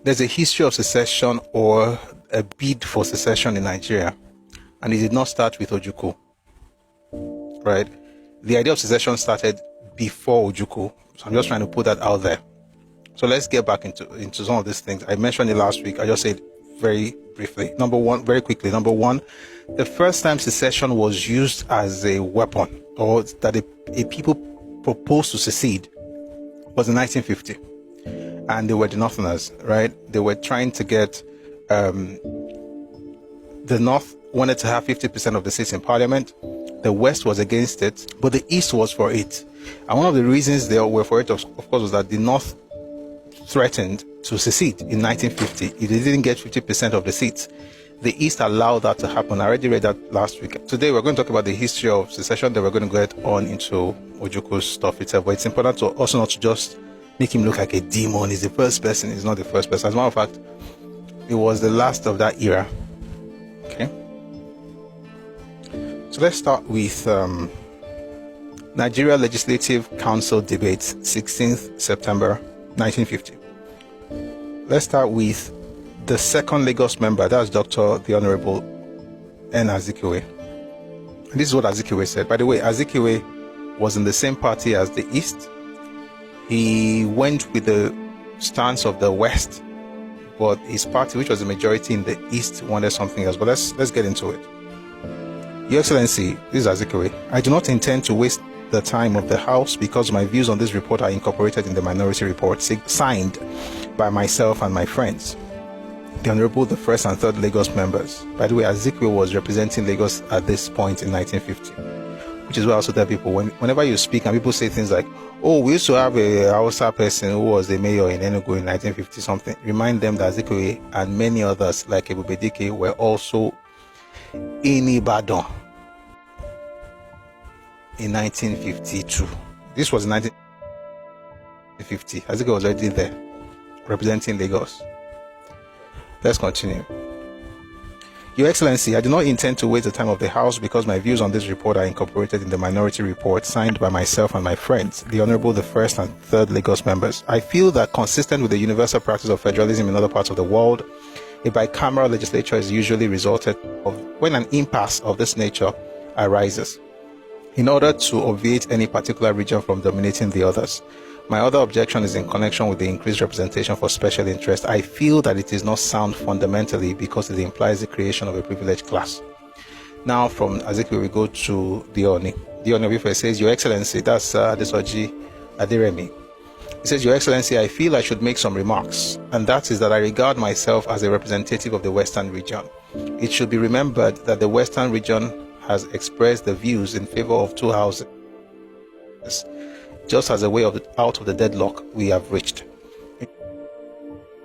There's a history of secession or a bid for secession in Nigeria, and it did not start with Ojukwu, right? The idea of secession started before Ojukwu, so I'm just trying to put that out there. So let's get back into some of these things. I mentioned it last week. I just said very briefly. Very quickly. Number one, the first time secession was used as a weapon, or that a people proposed to secede, was in 1950. And they were the Northerners, right? They were trying to get, the North wanted to have 50% of the seats in Parliament. The West was against it, but the East was for it. And one of the reasons they were for it, of course, was that the North threatened to secede in 1950. If they didn't get 50% of the seats, the East allowed that to happen. I already read that last week. Today we're going to talk about the history of secession, then we're going to get on into Ojukwu's stuff itself. But it's important to also not to just make him look like a demon. He's the first person. He's not the first person. As a matter of fact, it was the last of that era. Okay. So let's start with Nigeria Legislative Council debates, 16th September 1950. Let's start with the second Lagos member. That's Dr. the Honorable N. Azikiwe. And this is what Azikiwe said. By the way, Azikiwe was in the same party as the East. He went with the stance of the West, but his party, which was the majority in the East, wanted something else. But let's get into it. Your Excellency, this is Azikiwe. I do not intend to waste the time of the House because my views on this report are incorporated in the minority report signed by myself and my friends, the Honorable, the first and third Lagos members. By the way, Azikiwe was representing Lagos at this point in 1950, which is why I also tell people, whenever you speak and people say things like, oh, we used to have a Hausa person who was the mayor in Enugu in 1950 something, remind them that Azikiwe and many others like Ebube Dike were also in Ibadan in 1952. This was 1950. Azikiwe was already there, representing Lagos. Let's continue. Your Excellency, I do not intend to waste the time of the House because my views on this report are incorporated in the minority report signed by myself and my friends, the Honorable, the first and third Lagos members. I feel that consistent with the universal practice of federalism in other parts of the world, a bicameral legislature is usually resulted of when an impasse of this nature arises, in order to obviate any particular region from dominating the others. My other objection is in connection with the increased representation for special interest. I feel that it is not sound fundamentally because it implies the creation of a privileged class. Now from Azikiwe we go to the Oni. The Oni of Ife says, Your Excellency, that's Adesoji Aderemi. He says, Your Excellency, I feel I should make some remarks, and that is that I regard myself as a representative of the Western region. It should be remembered that the Western region has expressed the views in favor of two houses, just as a way out of the deadlock we have reached.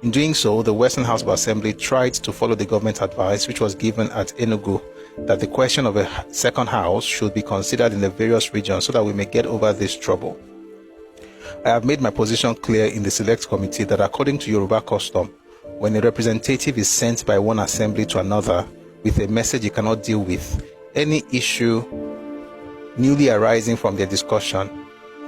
In doing so, the Western House of Assembly tried to follow the government advice which was given at Enugu that the question of a second house should be considered in the various regions so that we may get over this trouble. I have made my position clear in the select committee that according to Yoruba custom, when a representative is sent by one assembly to another with a message he cannot deal with, any issue newly arising from their discussion,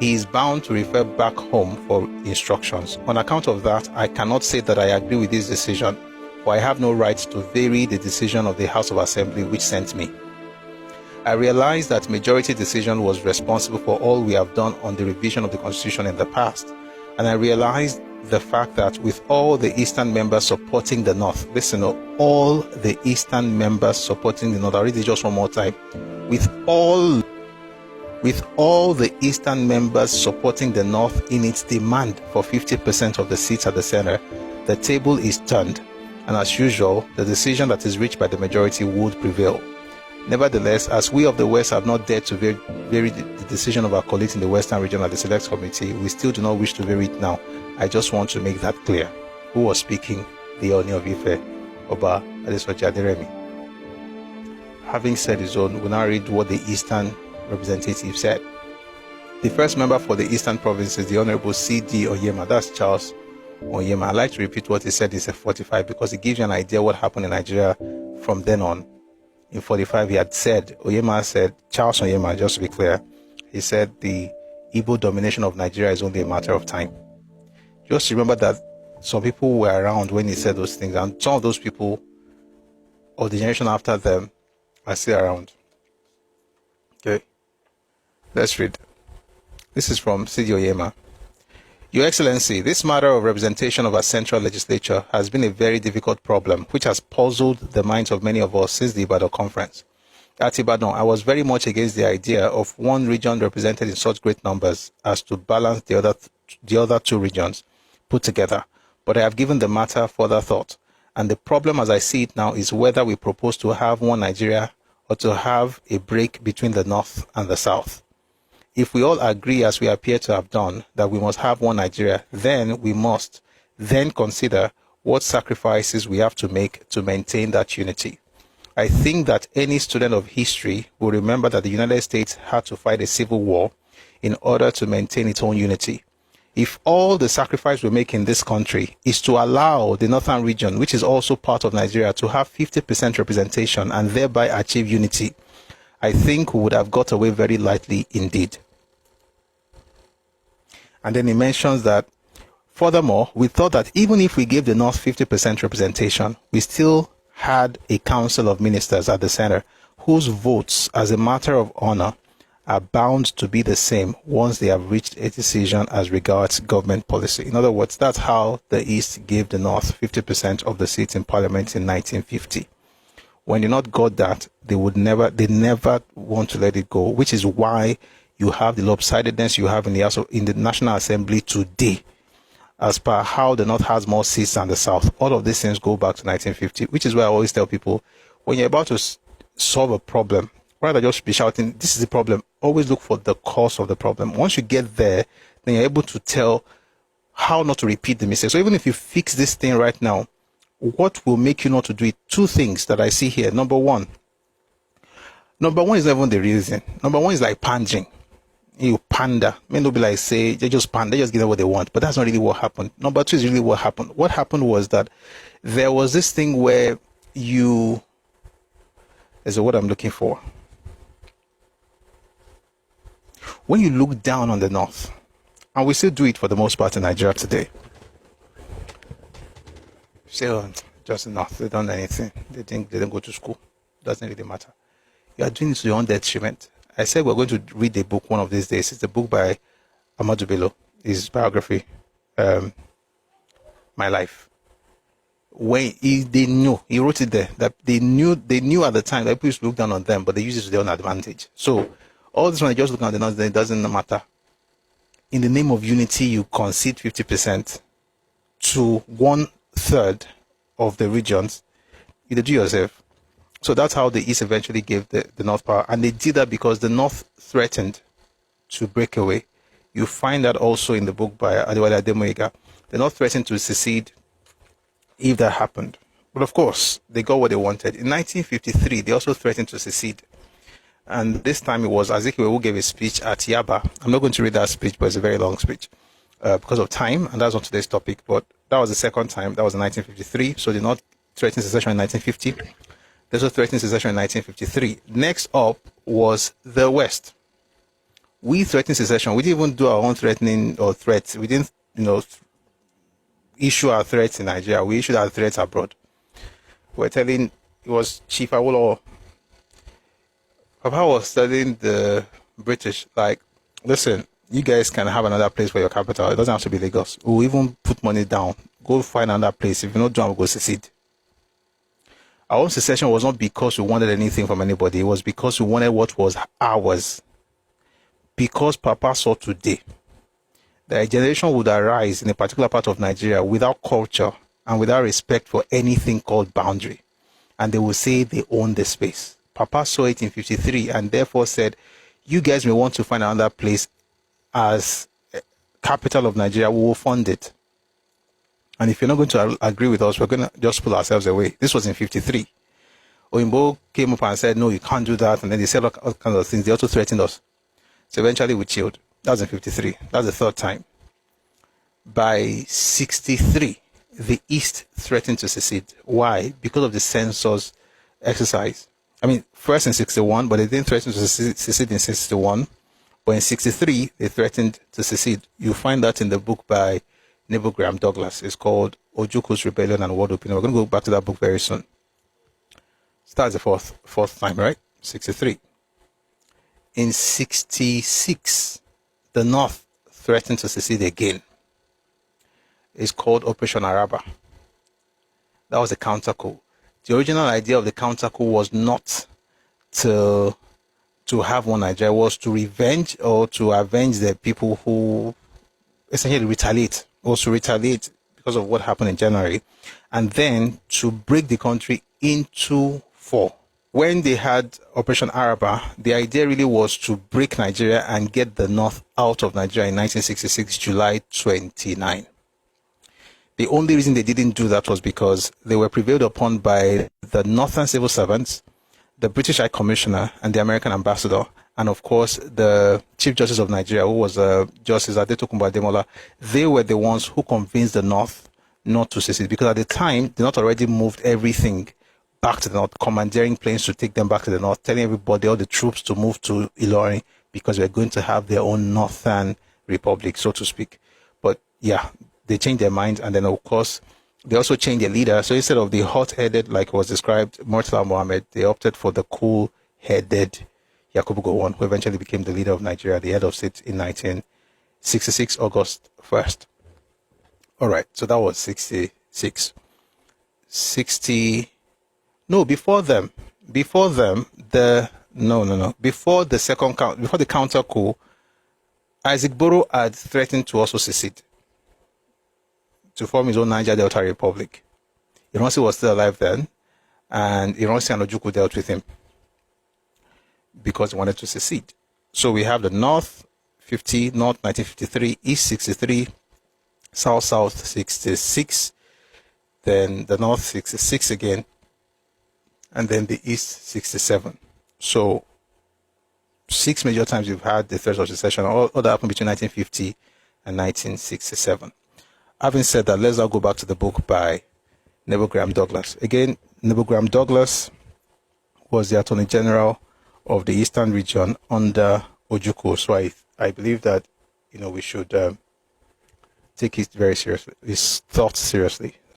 he is bound to refer back home for instructions. On account of that, I cannot say that I agree with this decision, for I have no right to vary the decision of the House of Assembly which sent me. I realize that majority decision was responsible for all we have done on the revision of the Constitution in the past, and I realize the fact that with all the Eastern members supporting the North, listen, all the Eastern members supporting the North, I'll read it just one more time, with all the Eastern members supporting the North in its demand for 50% of the seats at the center, the table is turned, and as usual, the decision that is reached by the majority would prevail. Nevertheless, as we of the West have not dared to vary the decision of our colleagues in the Western region at the Select Committee, we still do not wish to vary it now. I just want to make that clear. Who was speaking? The Oni of Ife, Oba Adesoji Aderemi. Having said his own, we'll now read what the Eastern representative said. The first member for the Eastern provinces, the Honorable C.D. Oyema, that's Charles Oyema. I'd like to repeat what he said in 45 because it gives you an idea what happened in Nigeria from then on. In 45, Oyema said, Charles Oyema, just to be clear, he said the Igbo domination of Nigeria is only a matter of time. Just remember that some people were around when he said those things, and some of those people or the generation after them are still around. Okay, let's read. This is from Sidi Oyema. Your Excellency, this matter of representation of our central legislature has been a very difficult problem, which has puzzled the minds of many of us since the Ibadan conference. At Ibadan, I was very much against the idea of one region represented in such great numbers as to balance the other two regions put together, but I have given the matter further thought, and the problem as I see it now is whether we propose to have one Nigeria or to have a break between the north and the south. If we all agree, as we appear to have done, that we must have one Nigeria, then we must then consider what sacrifices we have to make to maintain that unity. I think that any student of history will remember that the United States had to fight a civil war in order to maintain its own unity. If all the sacrifice we make in this country is to allow the northern region, which is also part of Nigeria, to have 50% representation and thereby achieve unity, I think we would have got away very lightly indeed. And then he mentions that, furthermore, we thought that even if we gave the North 50% representation, we still had a council of ministers at the center whose votes, as a matter of honor, are bound to be the same once they have reached a decision as regards government policy. In other words, that's how the East gave the North 50% of the seats in Parliament in 1950. When the North got that, they never want to let it go, which is why you have the lopsidedness you have in the National Assembly today, as per how the North has more seats than the South. All of these things go back to 1950, which is why I always tell people, when you're about to solve a problem, rather than just be shouting, this is the problem, always look for the cause of the problem. Once you get there, then you're able to tell how not to repeat the mistake. So even if you fix this thing right now, what will make you not to do it? Two things that I see here. Number one is not even the reason. Number one is like pandering. You panda. May not be like, say, they just panda, they just give them what they want. But that's not really what happened. Number two is really what happened. What happened was that there was this thing where there's a word I'm looking for. When you look down on the North, and we still do it for the most part in Nigeria today, say, just enough, they don't know anything. They think they don't go to school. Doesn't really matter. You are doing it to your own detriment. I said we're going to read a book one of these days. It's a book by Ahmadu Bello, his biography, My Life. When they knew, he wrote it there, that they knew at the time that people used to look down on them, but they use it to their own advantage. So all this one, just looking at the North, it doesn't matter. In the name of unity, you concede 50% to 1/3 of the regions. You do yourself. So that's how the East eventually gave the North power. And they did that because the North threatened to break away. You find that also in the book by Adewale Ademoyiga. The North threatened to secede if that happened. But of course, they got what they wanted. In 1953, they also threatened to secede. And this time it was Azikiwe who gave a speech at Yaba. I'm not going to read that speech, but it's a very long speech because of time. And that's not today's topic. But that was the second time. That was in 1953. So they did not threaten secession in 1950. They also threatened secession in 1953. Next up was the West. We threatened secession. We didn't even do our own threatening or threats. We didn't, issue our threats in Nigeria. We issued our threats abroad. We're telling, it was Chief Awolowo. Papa was telling the British, like, listen, you guys can have another place for your capital. It doesn't have to be Lagos. We'll even put money down. Go find another place. If you're not doing, we'll go secede. Our own secession was not because we wanted anything from anybody. It was because we wanted what was ours. Because Papa saw today that a generation would arise in a particular part of Nigeria without culture and without respect for anything called boundary. And they will say they own the space. Papa saw it in 53 and therefore said, you guys may want to find another place as capital of Nigeria, we will fund it. And if you're not going to agree with us, we're going to just pull ourselves away. This was in 53. Oyinbo came up and said, no, you can't do that. And then they said all kinds of things. They also threatened us. So eventually we chilled. That was in 53. That's the third time. By 63, the East threatened to secede. Why? Because of the census exercise. I mean, first in 61, but they didn't threaten to secede in 61. But in 63, they threatened to secede. You find that in the book by Neville Graham Douglas. It's called Ojuku's Rebellion and World Opinion. We're going to go back to that book very soon. Starts the fourth time, right? 63. In 66, the North threatened to secede again. It's called Operation Araba. That was a counter coup. The original idea of the counter coup was not to have one Nigeria, was to revenge or to avenge the people who essentially retaliate, because of what happened in January, and then to break the country into four. When they had Operation Araba, the idea really was to break Nigeria and get the North out of Nigeria in 1966, July 29. The only reason they didn't do that was because they were prevailed upon by the Northern civil servants, the British High Commissioner, and the American ambassador, and of course the Chief Justice of Nigeria, who was Justice Adetokunbo Ademola. They were the ones who convinced the North not to secede, because at the time the North already moved everything back to the North, commandeering planes to take them back to the North, telling everybody, all the troops, to move to Ilorin because we're going to have their own Northern Republic, so to speak. But yeah, they changed their minds, and then of course they also changed their leader. So instead of the hot-headed, like was described, Murtala Mohammed, they opted for the cool-headed Yakubu Gowon, who eventually became the leader of Nigeria, the head of state, in 1966, August 1st. All right, so that was 66. Before the counter coup, Isaac Boro had threatened to also secede, to form his own Niger Delta Republic. Ironsi was still alive then, and Ironsi and Ojukwu dealt with him because he wanted to secede. So we have the North 50, North 1953, East 63, South 66, then the North 66 again, and then the East 67. So 6 major times you've had the threat of secession. All that happened between 1950 and 1967. Having said that, let's now go back to the book by Neville Graham Douglas. Again, Neville Graham Douglas was the Attorney General of the Eastern region under Ojukwu. So I believe that we should take it very seriously, his thoughts seriously.